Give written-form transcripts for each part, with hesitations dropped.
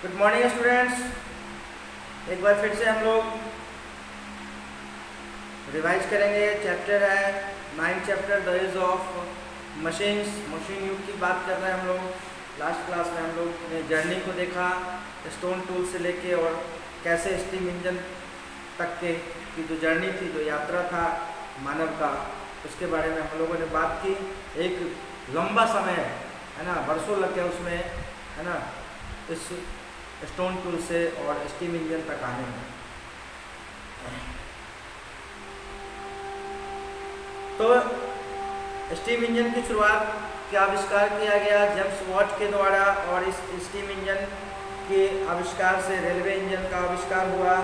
Good morning students. एक बार फिर से हम लोग रिवाइज करेंगे। चैप्टर है 9 chapter the use of machines. Machine युग की बात कर रहे हैं हम लोग। लास्ट क्लास में हम लोग ने जर्नी को देखा, स्टोन टूल से लेके और कैसे स्टीम इंजन तक के की जो जर्नी थी, जो यात्रा था मानव का, उसके बारे में हम लोगों ने बात की। एक लंबा समय है ना, बरसों लग गया उसमें है ना, इस स्टोन टूल से और स्टीम इंजन तक आने में। तो स्टीम इंजन की शुरुआत का आविष्कार किया गया जेम्स वॉट के द्वारा, और इस स्टीम इंजन के आविष्कार से रेलवे इंजन का आविष्कार हुआ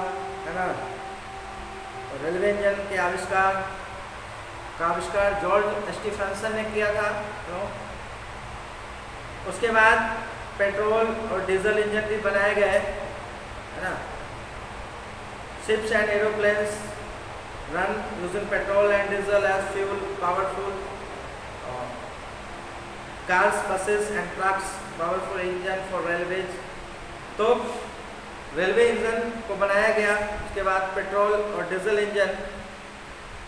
है ना। और रेलवे इंजन के आविष्कार जॉर्ज स्टीफेंसन ने किया था। तो उसके बाद पेट्रोल और डीजल इंजन भी बनाए गए है ना। Ships and aeroplanes run using petrol and diesel as fuel powerful. Cars, buses and trucks powerful engine for railways. तो रेलवे इंजन को बनाया गया। उसके बाद पेट्रोल और डीजल इंजन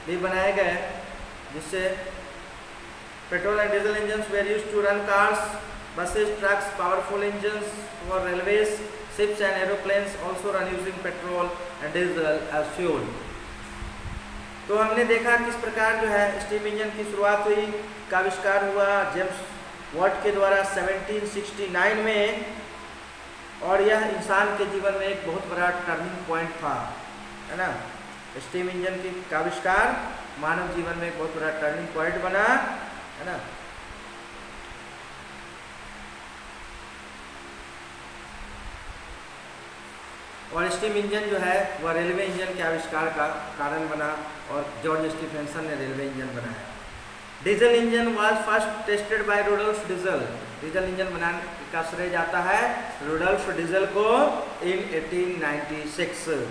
भी बनाए गए, जिससे petrol and diesel engine were used to run cars, buses, trucks, powerful engines for railways, ships and aeroplanes also run using petrol and diesel as fuel। तो हमने देखा किस प्रकार जो है स्टीम इंजन की शुरुआत हुई, का आविष्कार हुआ जेम्स वॉट के द्वारा 1769 में, और यह इंसान के जीवन में एक बहुत बड़ा टर्निंग पॉइंट था है ना। स्टीम इंजन की का आविष्कार मानव जीवन में एक बहुत बड़ा टर्निंग पॉइंट बना है ना। और स्टीम इंजन जो है वह रेलवे इंजन के आविष्कार का कारण बना, और जॉर्ज स्टीफेंसन ने रेलवे इंजन बनाया। Diesel engine was first tested by Rudolf Diesel. Diesel engine बनाने का श्रेय जाता है रुडोल्फ डीजल को in 1896।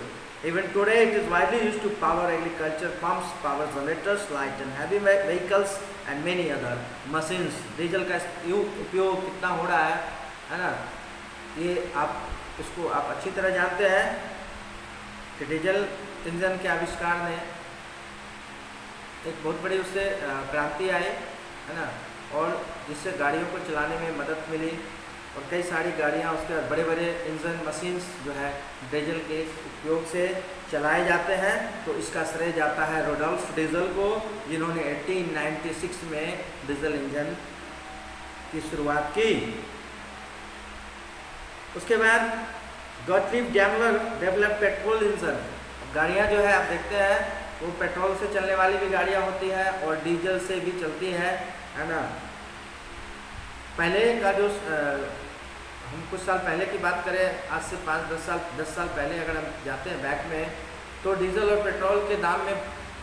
Even today it is widely used to power agriculture pumps, power generators, light and heavy vehicles and many other machines. Diesel का उपयोग कितना हो रहा है ना, ये इसको आप अच्छी तरह जानते हैं कि डीजल इंजन के आविष्कार ने एक बहुत बड़ी उससे क्रांति आई है ना, और जिससे गाड़ियों को चलाने में मदद मिली, और कई सारी गाड़ियां उसके बाद बड़े बड़े इंजन मशीन्स जो है डीजल के उपयोग से चलाए जाते हैं। तो इसका श्रेय जाता है रुडोल्फ डीजल को, जिन्होंने 1896 में डीजल इंजन की शुरुआत की। उसके बाद गॉटलीब डैमलर डेवलप पेट्रोल इंजन। गाड़ियाँ जो है आप देखते हैं वो पेट्रोल से चलने वाली भी गाड़ियाँ होती हैं और डीजल से भी चलती है ना। पहले का जो हम कुछ साल पहले की बात करें, आज से 5-10 साल पहले अगर हम जाते हैं बैक में, तो डीजल और पेट्रोल के दाम में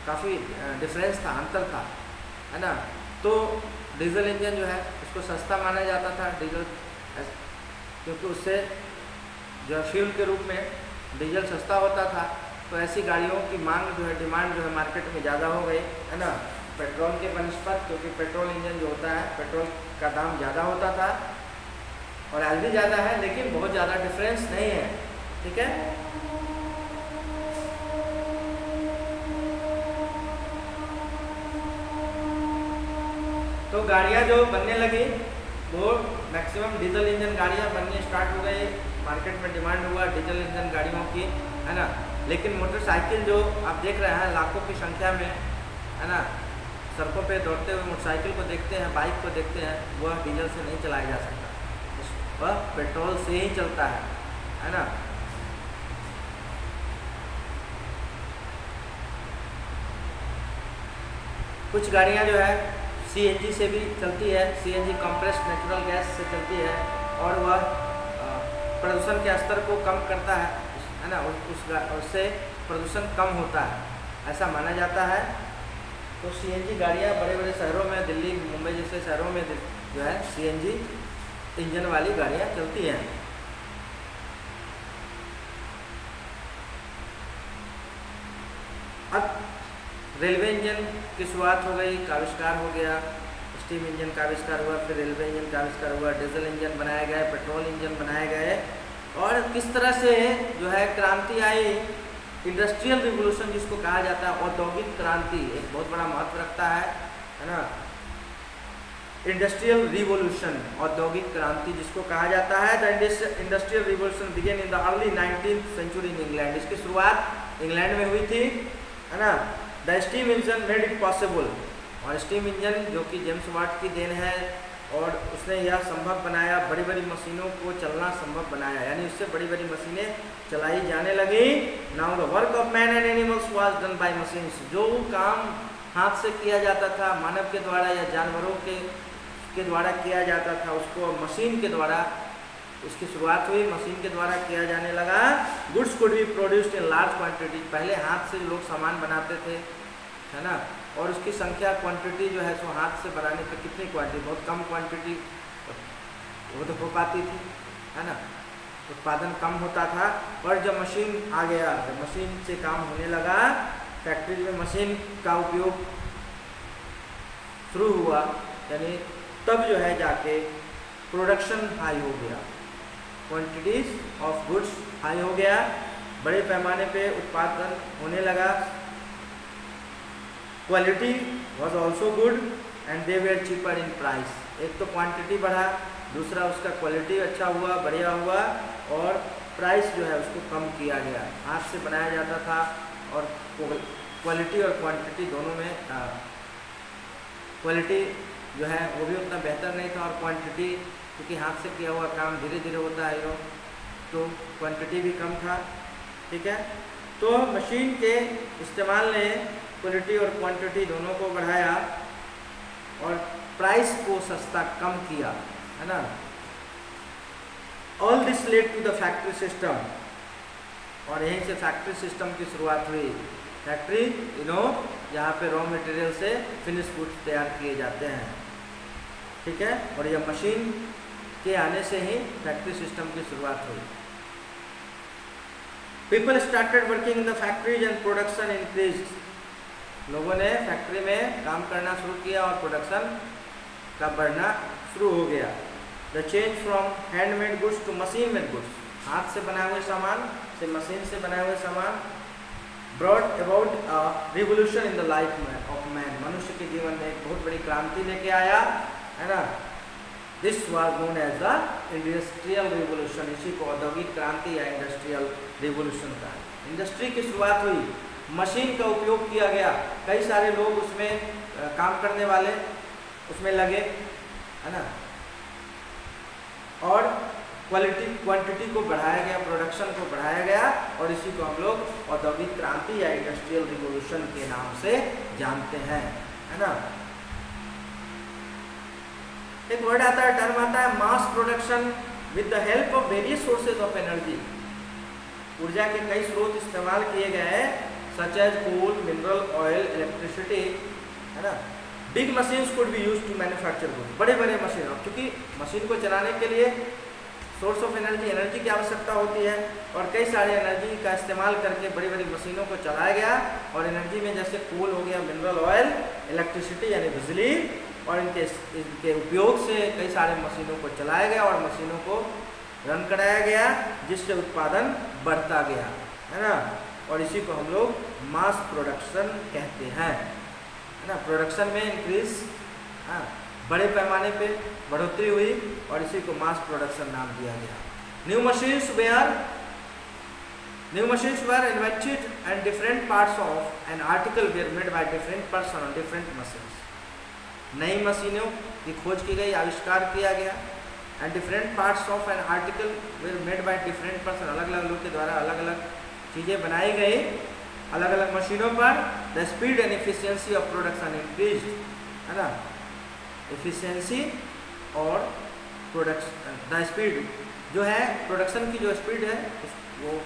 काफ़ी डिफरेंस था, अंतर था है ना। तो डीजल इंजन जो है उसको सस्ता माना जाता था, डीजल, क्योंकि उससे जो है फ्यूल के रूप में डीजल सस्ता होता था। तो ऐसी गाड़ियों की मांग जो है, डिमांड जो है मार्केट में ज़्यादा हो गई है ना पेट्रोल के बनस्पत, क्योंकि पेट्रोल इंजन जो होता है पेट्रोल का दाम ज़्यादा होता था, और आज भी ज़्यादा है, लेकिन बहुत ज़्यादा डिफरेंस नहीं है। ठीक है, तो गाड़ियाँ जो बनने लगी वो मैक्सिमम डीजल इंजन गाड़ियाँ बनने स्टार्ट हो गई, मार्केट में डिमांड हुआ डीजल इंजन गाड़ियों की है ना। लेकिन मोटरसाइकिल जो आप देख रहे हैं लाखों की संख्या में है ना, सड़कों पे दौड़ते हुए मोटरसाइकिल को देखते हैं, बाइक को देखते हैं, वह डीजल से नहीं चलाया जा सकता, वह पेट्रोल से ही चलता है ना। कुछ गाड़ियाँ जो है सीएनजी से भी चलती है, सीएनजी कंप्रेस्ड नेचुरल गैस से चलती है, और वह प्रदूषण के स्तर को कम करता है ना, उससे प्रदूषण कम होता है ऐसा माना जाता है। तो सीएनजी गाड़ियाँ बड़े बड़े शहरों में, दिल्ली, मुंबई जैसे शहरों में जो है सीएनजी इंजन वाली गाड़ियाँ चलती हैं। अब रेलवे इंजन की शुरुआत हो गई, का आविष्कार हो गया, स्टीम इंजन का आविष्कार हुआ, फिर रेलवे इंजन का आविष्कार हुआ, डीजल इंजन बनाए गए, पेट्रोल इंजन बनाए गए, और किस तरह से जो है क्रांति आई, इंडस्ट्रियल रिवोल्यूशन जिसको कहा जाता है, औद्योगिक क्रांति एक बहुत बड़ा महत्व रखता है ना। इंडस्ट्रियल रिवोल्यूशन, औद्योगिक क्रांति जिसको कहा जाता है। The industrial revolution began in the early 19th century in England. इसकी शुरुआत इंग्लैंड में हुई थी, है ना। The steam engine made it possible, और स्टीम इंजन जो कि जेम्स वाट की देन है, और उसने यह संभव बनाया, बड़ी बड़ी मशीनों को चलना संभव बनाया, यानी उससे बड़ी बड़ी मशीनें चलाई जाने लगी। Now the work of man and animals was done by machines. जो काम हाथ से किया जाता था मानव के द्वारा या जानवरों के द्वारा किया जाता था, उसको मशीन के द्वारा, उसकी शुरुआत हुई, मशीन के द्वारा किया जाने लगा। Goods could be produced in large quantity. पहले हाथ से लोग सामान बनाते थे, है ना, और उसकी संख्या, क्वांटिटी जो है सो हाथ से बनाने की कितनी क्वांटिटी, बहुत कम क्वांटिटी वो तो हो पाती थी, है ना, उत्पादन कम होता था। पर जब मशीन आ गया, जब मशीन से काम होने लगा, फैक्ट्री में मशीन का उपयोग शुरू हुआ, यानी तब जो है जाके प्रोडक्शन हाई हो गया, क्वांटिटीज ऑफ गुड्स हाई हो गया, बड़े पैमाने पे उत्पादन होने लगा। Quality was also good and they were cheaper in price. एक तो क्वांटिटी बढ़ा, दूसरा उसका क्वालिटी अच्छा हुआ, बढ़िया हुआ, और प्राइस जो है उसको कम किया गया। हाथ से बनाया जाता था और क्वालिटी और क्वांटिटी दोनों में क्वालिटी जो है वो भी उतना बेहतर नहीं था, और क्वांटिटी क्योंकि हाथ से किया हुआ काम धीरे धीरे होता है तो क्वांटिटी भी कम था, ठीक है। तो मशीन के इस्तेमाल ने क्वालिटी और क्वांटिटी दोनों को बढ़ाया और प्राइस को सस्ता कम किया, है ना। All this led to the factory system, और यहीं से फैक्ट्री सिस्टम की शुरुआत हुई। फैक्ट्री जहाँ पे रॉ मटेरियल से फिनिश गुड्स तैयार किए जाते हैं, ठीक है। और यह मशीन के आने से ही फैक्ट्री सिस्टम की शुरुआत हुई। People started working in the factories and production increased. लोगों ने फैक्ट्री में काम करना शुरू किया और प्रोडक्शन का बढ़ना शुरू हो गया। The change from handmade goods to machine made goods, हाथ से बनाए हुए सामान से मशीन से बनाए हुए सामान, brought about revolution in the life of man, मनुष्य के जीवन में एक बहुत बड़ी क्रांति लेके आया, है ना। This was known as the industrial revolution. इसी को औद्योगिक क्रांति या इंडस्ट्रियल रिवोल्यूशन का। इंडस्ट्री की शुरुआत हुई, मशीन का उपयोग किया गया, कई सारे लोग उसमें काम करने वाले उसमें लगे, है ना, और क्वांटिटी को बढ़ाया गया, प्रोडक्शन को बढ़ाया गया, और इसी को हम लोग औद्योगिक क्रांति या इंडस्ट्रियल रिवोल्यूशन के नाम से जानते हैं, है ना। एक वर्ड आता है, टर्म आता है mass production with the help of various sources of energy. ऊर्जा के कई स्रोत इस्तेमाल किए गए हैं, such as coal, mineral oil, electricity, है ना। Big machines could be used to manufacture goods. बड़े बड़े मशीन, अब चूंकि मशीन को चलाने के लिए सोर्स ऑफ एनर्जी की आवश्यकता होती है, और कई सारे एनर्जी का इस्तेमाल करके बड़ी बड़ी मशीनों को चलाया गया। और एनर्जी में जैसे कोल हो गया, मिनरल ऑयल, इलेक्ट्रिसिटी यानी बिजली, और इनके उपयोग से कई सारे मशीनों को चलाया गया और मशीनों को रन कराया गया, जिससे उत्पादन बढ़ता गया, है ना। और इसी को हम लोग मास प्रोडक्शन कहते हैं, है ना। प्रोडक्शन में इंक्रीज, हाँ, बड़े पैमाने पे बढ़ोतरी हुई और इसी को मास प्रोडक्शन नाम दिया गया। New machines were invented and different parts of an article were made by different person on different machines. नई मशीनों की खोज की गई, आविष्कार किया गया, and different parts of an article were made by different person, अलग अलग लोग के द्वारा अलग अलग चीज़ें बनाई गई अलग अलग मशीनों पर। The speed and efficiency of production increased, है ना। एफिशिएंसी और प्रोडक्शन, द स्पीड जो है प्रोडक्शन की जो स्पीड है वो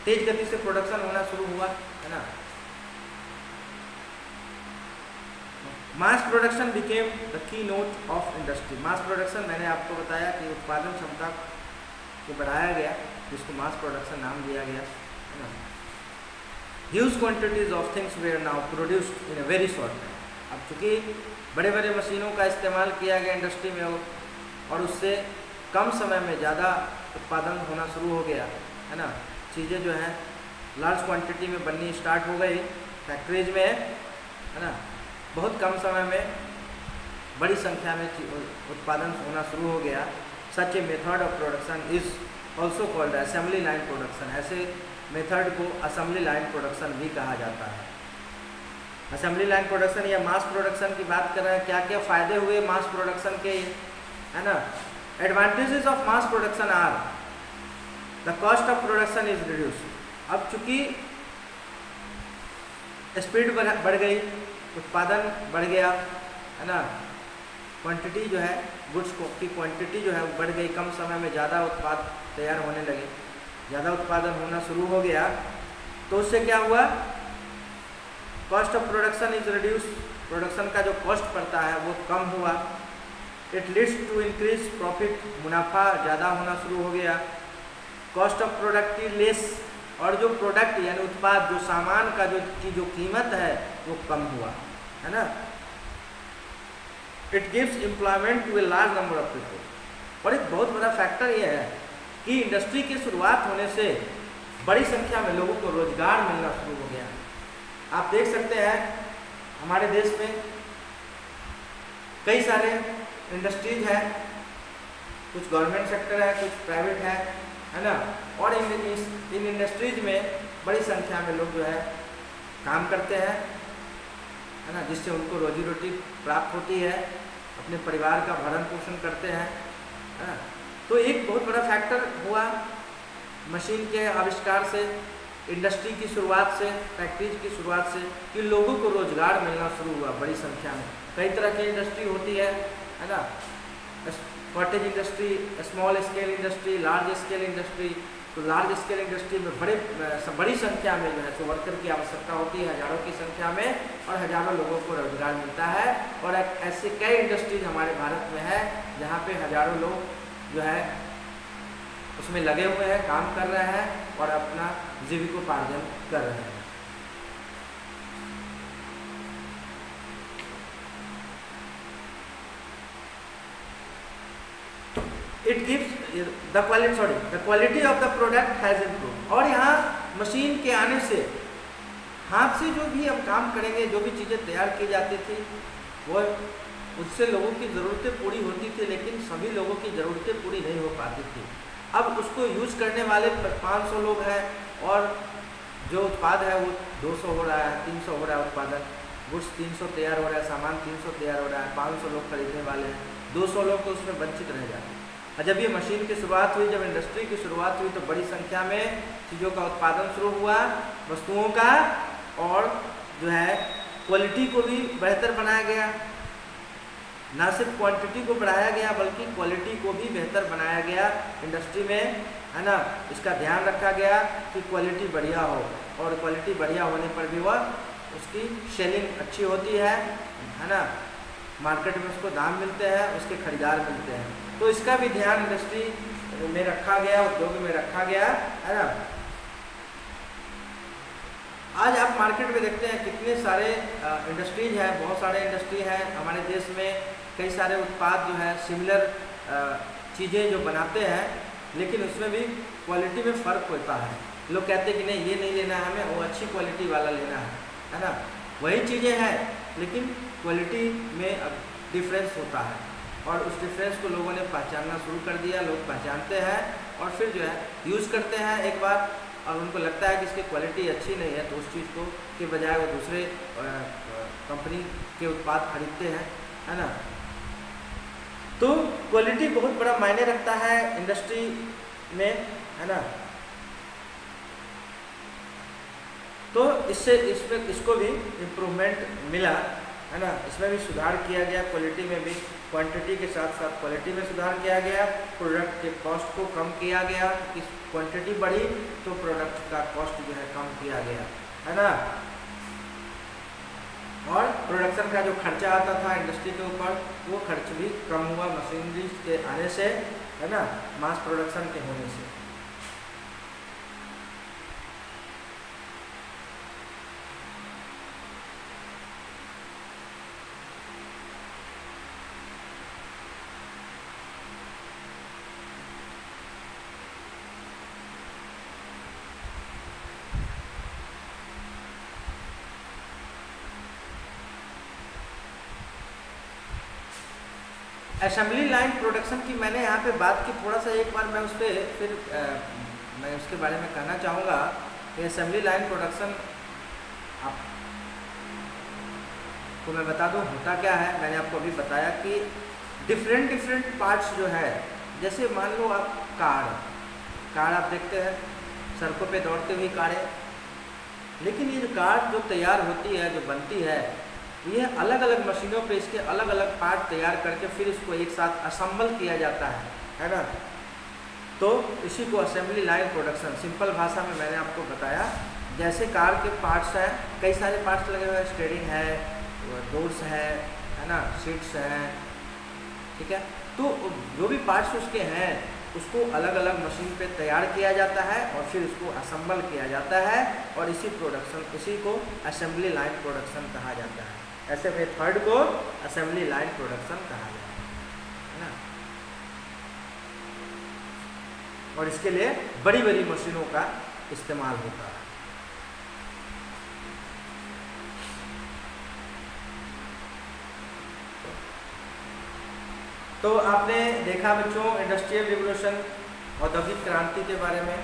तेज गति से प्रोडक्शन होना शुरू हुआ, है ना। Mass production became the key note of industry. Mass production, मैंने आपको बताया कि उत्पादन क्षमता को बढ़ाया गया, जिसको मास प्रोडक्शन नाम दिया गया, है ना। Huge quantities of things were now produced in a very short time. अब चूँकि बड़े बड़े मशीनों का इस्तेमाल किया गया इंडस्ट्री में, और उससे कम समय में ज़्यादा उत्पादन होना शुरू हो गया, है ना। चीज़ें जो हैं लार्ज क्वांटिटी में बननी स्टार्ट हो गई फैक्ट्रीज में, है ना। बहुत कम समय में बड़ी संख्या में उत्पादन होना शुरू हो गया। Such a method of production is also called assembly line production. ऐसे मेथड को असेंबली लाइन प्रोडक्शन भी कहा जाता है। असेंबली लाइन प्रोडक्शन या मास प्रोडक्शन की बात कर रहे हैं। क्या क्या फ़ायदे हुए मास प्रोडक्शन के, है ना। Advantages of mass production are the cost of production is reduce. अब चूँकि स्पीड बढ़ गई, उत्पादन बढ़ गया, है ना। क्वांटिटी जो है गुड्स की क्वांटिटी जो है वो बढ़ गई, कम समय में ज़्यादा उत्पाद तैयार होने लगे, ज़्यादा उत्पादन होना शुरू हो गया। तो उससे क्या हुआ, cost of production is reduce. Production का जो कॉस्ट पड़ता है वो कम हुआ। It leads to increase profit. मुनाफा ज़्यादा होना शुरू हो गया। कॉस्ट ऑफ प्रोडक्ट की लेस। और जो प्रोडक्ट यानी उत्पाद, जो सामान का जो कीमत है वो कम हुआ, है ना। It gives employment to a large number of people. और एक बहुत बड़ा फैक्टर ये है कि इंडस्ट्री की शुरुआत होने से बड़ी संख्या में लोगों को रोजगार मिलना शुरू हो गया। आप देख सकते हैं हमारे देश में कई सारे इंडस्ट्रीज हैं, कुछ गवर्नमेंट सेक्टर है, कुछ प्राइवेट है ना। और इन इंडस्ट्रीज में बड़ी संख्या में लोग जो है काम करते हैं, है ना, जिससे उनको रोजी रोटी प्राप्त होती है, अपने परिवार का भरण पोषण करते हैं, है ना। तो एक बहुत बड़ा फैक्टर हुआ मशीन के आविष्कार से, इंडस्ट्री की शुरुआत से, फैक्ट्रीज की शुरुआत से, कि लोगों को रोजगार मिलना शुरू हुआ बड़ी संख्या में। कई तरह की इंडस्ट्री होती है ना। Cottage industry, small scale industry, large scale industry. तो लार्ज स्केल इंडस्ट्री में बड़ी संख्या में जो है तो वर्कर की आवश्यकता होती है, हज़ारों की संख्या में, और हज़ारों लोगों को रोजगार मिलता है। और ऐसे कई इंडस्ट्रीज हमारे भारत में है जहाँ पे हज़ारों लोग जो है उसमें लगे हुए हैं, काम कर रहे हैं और अपना जीविकोपार्जन कर रहे हैं। It gives the quality of the product has improve. और यहाँ मशीन के आने से हाथ से जो भी हम काम करेंगे, जो भी चीज़ें तैयार की जाती थी वो उससे लोगों की ज़रूरतें पूरी होती थी, लेकिन सभी लोगों की ज़रूरतें पूरी नहीं हो पाती थी। अब उसको यूज़ करने वाले 500 लोग हैं और जो उत्पाद है वो 200 हो रहा है, 300 हो रहा है उत्पादन। गुड्स 300 तैयार हो रहा है, सामान 300 तैयार हो रहा है, 500 लोग खरीदने वाले हैं, 200 लोग तो उसमें वंचित रह जाते हैं। और जब ये मशीन की शुरुआत हुई, जब इंडस्ट्री की शुरुआत हुई, तो बड़ी संख्या में चीज़ों का उत्पादन शुरू हुआ, वस्तुओं का, और जो है क्वालिटी को भी बेहतर बनाया गया। ना सिर्फ क्वांटिटी को बढ़ाया गया बल्कि क्वालिटी को भी बेहतर बनाया गया इंडस्ट्री में, है ना। इसका ध्यान रखा गया कि क्वालिटी बढ़िया हो, और क्वालिटी बढ़िया होने पर भी वह उसकी सेलिंग अच्छी होती है ना। मार्केट में उसको दाम मिलते हैं, उसके खरीदार मिलते हैं। तो इसका भी ध्यान इंडस्ट्री में रखा गया, उद्योग में रखा गया, है ना। आज आप मार्केट में देखते हैं कितने सारे इंडस्ट्रीज हैं, बहुत सारे इंडस्ट्री हैं हमारे देश में। कई सारे उत्पाद जो है सिमिलर चीज़ें जो बनाते हैं, लेकिन उसमें भी क्वालिटी में फ़र्क होता है। लोग कहते हैं कि नहीं ये नहीं लेना है हमें, वो अच्छी क्वालिटी वाला लेना है ना। वही चीज़ें हैं लेकिन क्वालिटी में अब डिफरेंस होता है, और उस डिफरेंस को लोगों ने पहचानना शुरू कर दिया। लोग पहचानते हैं और फिर जो है यूज़ करते हैं एक बार, और उनको लगता है कि इसकी क्वालिटी अच्छी नहीं है, तो उस चीज़ को के बजाय वो दूसरे कंपनी के उत्पाद खरीदते हैं, है ना। तो क्वालिटी बहुत बड़ा मायने रखता है इंडस्ट्री में, है ना। तो इसको भी इम्प्रूवमेंट मिला, है ना। इसमें भी सुधार किया गया, क्वालिटी में भी, क्वांटिटी के साथ साथ क्वालिटी में सुधार किया गया। प्रोडक्ट के कॉस्ट को कम किया गया, इस क्वांटिटी बढ़ी तो प्रोडक्ट का कॉस्ट जो है कम किया गया, है ना। और प्रोडक्शन का जो खर्चा आता था इंडस्ट्री के ऊपर, वो खर्च भी कम हुआ मशीनरी के आने से, है ना, मास प्रोडक्शन के होने से। असेंबली लाइन प्रोडक्शन की मैंने यहाँ पे बात की, थोड़ा सा एक बार मैं उस पर फिर मैं उसके बारे में कहना चाहूँगा कि असेंबली लाइन प्रोडक्शन आपको मैं बता दूँ होता क्या है। मैंने आपको अभी बताया कि डिफरेंट पार्ट्स जो है, जैसे मान लो आप कार आप देखते हैं सड़कों पे दौड़ते हुई कारें, लेकिन ये जो कार जो तैयार होती है, जो बनती है, ये अलग अलग मशीनों पे इसके अलग अलग पार्ट तैयार करके फिर इसको एक साथ असेंबल किया जाता है ना। तो इसी को असेंबली लाइन प्रोडक्शन, सिंपल भाषा में मैंने आपको बताया। जैसे कार के पार्ट्स हैं, कई सारे पार्ट्स लगे हुए हैं, स्टीयरिंग है, डोर्स है ना, सीट्स हैं, ठीक है। तो जो भी पार्ट्स उसके हैं उसको अलग अलग मशीन पे तैयार किया जाता है और फिर उसको असेंबल किया जाता है, और इसी को असेंबली लाइन प्रोडक्शन कहा जाता है। ऐसे मेथड को असेंबली लाइन प्रोडक्शन कहा जाता है ना। और इसके लिए बड़ी बड़ी मशीनों का इस्तेमाल होता है। तो आपने देखा बच्चों इंडस्ट्रियल रिवोल्यूशन, औद्योगिक क्रांति के बारे में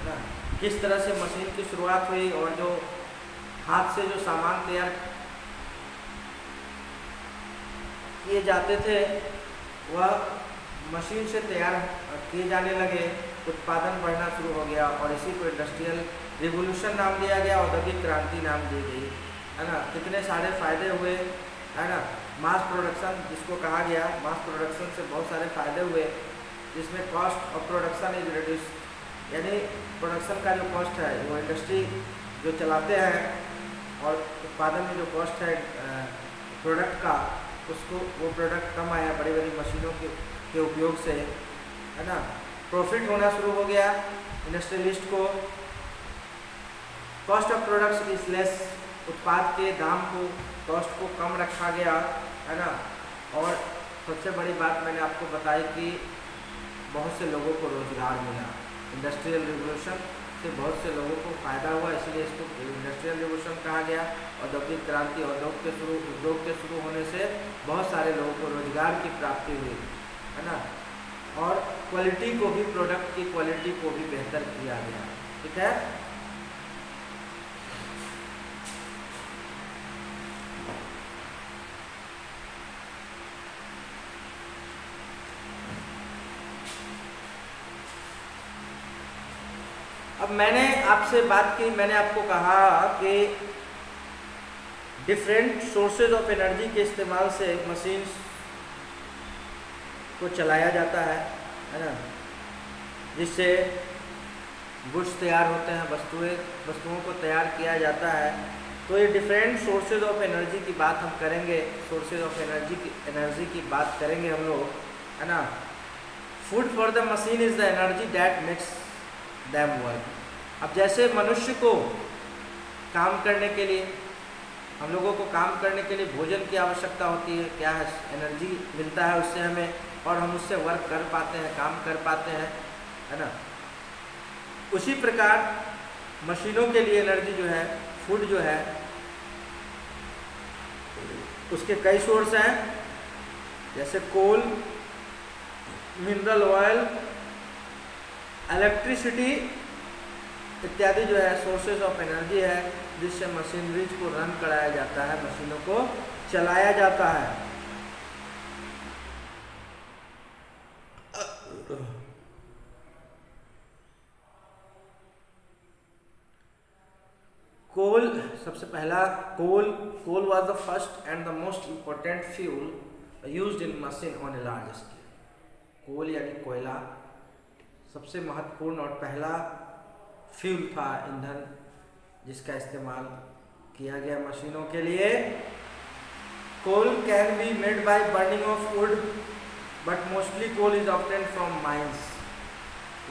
ना, किस तरह से मशीन की शुरुआत हुई और जो हाथ से जो सामान तैयार किए जाते थे वह मशीन से तैयार किए जाने लगे, उत्पादन बढ़ना शुरू हो गया और इसी को इंडस्ट्रियल रिवोल्यूशन नाम दिया गया, औद्योगिक क्रांति नाम दी गई, है ना। कितने सारे फायदे हुए, है ना। मास प्रोडक्शन जिसको कहा गया, मास प्रोडक्शन से बहुत सारे फायदे हुए, जिसमें cost of production is reduce, यानी प्रोडक्शन का जो कॉस्ट है, वो इंडस्ट्री जो चलाते हैं और उत्पादन में जो कॉस्ट है प्रोडक्ट का, उसको वो प्रोडक्ट कम आया बड़ी बड़ी मशीनों के उपयोग से, है ना। प्रॉफिट होना शुरू हो गया इंडस्ट्रियलिस्ट को। Cost of products is less, उत्पाद के दाम को, कॉस्ट को कम रखा गया, है ना। और सबसे बड़ी बात मैंने आपको बताई कि बहुत से लोगों को रोजगार मिला। इंडस्ट्रियल रिवोल्यूशन से बहुत से लोगों को फ़ायदा हुआ, इसलिए इसको इंडस्ट्रियल रिवोल्यूशन कहा गया। औद्योगिक क्रांति, उद्योग के शुरू होने से बहुत सारे लोगों को रोजगार की प्राप्ति हुई, है ना। और क्वालिटी को भी, प्रोडक्ट की क्वालिटी को भी बेहतर किया गया, ठीक है। अब मैंने आपसे बात की, मैंने आपको कहा कि डिफरेंट सोर्सेज ऑफ एनर्जी के इस्तेमाल से मशीन्स को चलाया जाता है ना, जिससे गुड्स तैयार होते हैं, वस्तुओं को तैयार किया जाता है। तो ये डिफरेंट सोर्सेज ऑफ एनर्जी की बात हम करेंगे, सोर्सेज ऑफ एनर्जी की बात करेंगे हम लोग, है ना। Food for the machine is the energy that makes them work. अब जैसे मनुष्य को काम करने के लिए, हम लोगों को काम करने के लिए भोजन की आवश्यकता होती है, क्या है, एनर्जी मिलता है उससे हमें, और हम उससे वर्क कर पाते हैं, काम कर पाते हैं, है ना। उसी प्रकार मशीनों के लिए एनर्जी जो है, फूड जो है, उसके कई सोर्स हैं, जैसे कोल, मिनरल ऑयल, इलेक्ट्रिसिटी इत्यादि जो है सोर्सेज ऑफ एनर्जी है, जिससे मशीनरीज को रन कराया जाता है, मशीनों को चलाया जाता है। कोल, सबसे पहला coal was the first and the most important fuel used in machine on a large scale. Coal यानी कोयला सबसे महत्वपूर्ण और पहला फ्यूल था, ईंधन, जिसका इस्तेमाल किया गया मशीनों के लिए। Coal can be made by burning of wood but mostly coal is obtained from mines.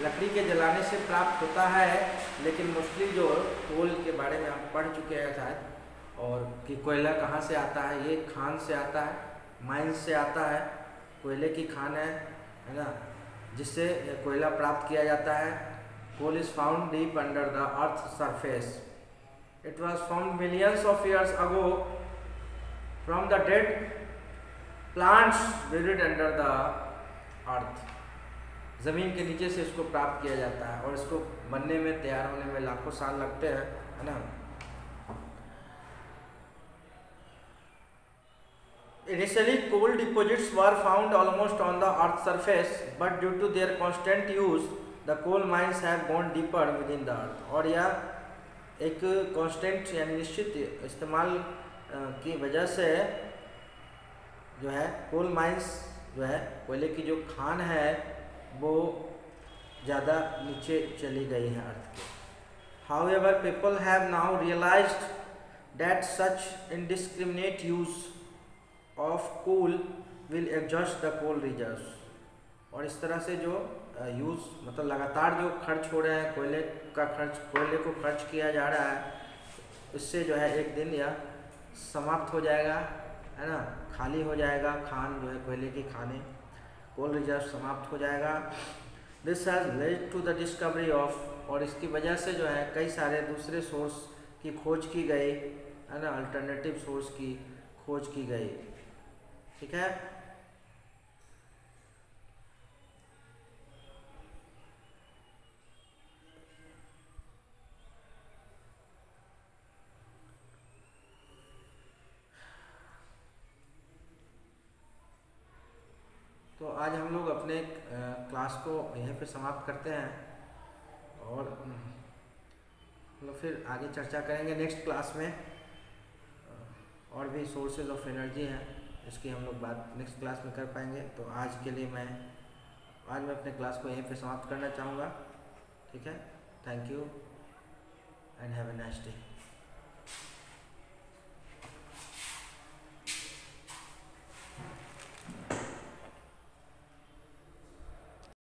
लकड़ी के जलाने से प्राप्त होता है, लेकिन मोस्टली जो कोल के बारे में आप पढ़ चुके हैं शायद, और कि कोयला कहाँ से आता है, ये खान से आता है, माइंस से आता है, कोयले की खान है ना, जिससे कोयला प्राप्त किया जाता है। Coal is found deep under the earth surface. It was found millions of years ago from the dead plants buried under the earth, ज़मीन के नीचे से इसको प्राप्त किया जाता है और इसको बनने में, तैयार होने में लाखों साल लगते हैं, है ना। Initially, coal deposits were found almost on the Earth's surface, but due to their constant use, the coal mines have gone deeper within the earth. और यह एक constant यानी निश्चित इस्तेमाल की वजह से जो है कोल माइंस जो है, कोयले की जो खान है वो ज़्यादा नीचे चली गई है अर्थ के। However, people have now realized that such indiscriminate use of coal will exhaust the coal reserves। और इस तरह से जो यूज़ मतलब लगातार जो खर्च हो रहे हैं कोयले का खर्च, कोयले को खर्च किया जा रहा है, इससे जो है एक दिन यह समाप्त हो जाएगा, है ना, खाली हो जाएगा खान जो है कोयले की खाने, कोल रिजर्व समाप्त हो जाएगा। This has led to the discovery of, और इसकी वजह से जो है कई सारे दूसरे सोर्स की खोज की गई, है ना, अल्टरनेटिव सोर्स की खोज की गई। ठीक है, तो आज हम लोग अपने क्लास को यहीं पे समाप्त करते हैं और मतलब फिर आगे चर्चा करेंगे नेक्स्ट क्लास में। और भी सोर्सेज ऑफ एनर्जी हैं, इसकी हम लोग बात नेक्स्ट क्लास में कर पाएंगे। तो आज के लिए मैं अपने क्लास को यहीं पे समाप्त करना चाहूँगा। ठीक है, thank you and have a nice day.